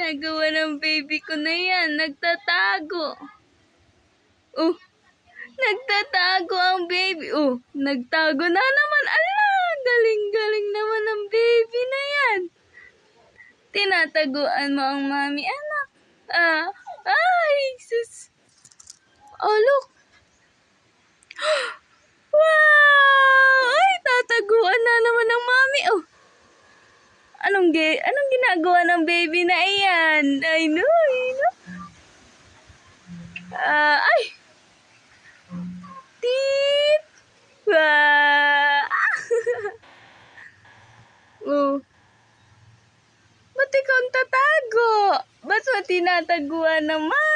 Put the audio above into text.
ginagawa ng baby ko na yan? Nagtatago. Oh, nagtatago ang baby. Oh, nagtago na naman. Ala, galing-galing naman ang baby na yan. Tinataguan mo ang mami, anak. Ay, sus. Oh, look. Wow! Ay, tataguan na naman ng mami. Oh. Anong ginagawa ng baby na iyan? Ay, no. Ay. Tit. Wow. Oh. Ba't ikaw ang tatago? Ba't mo tinataguan ng mami?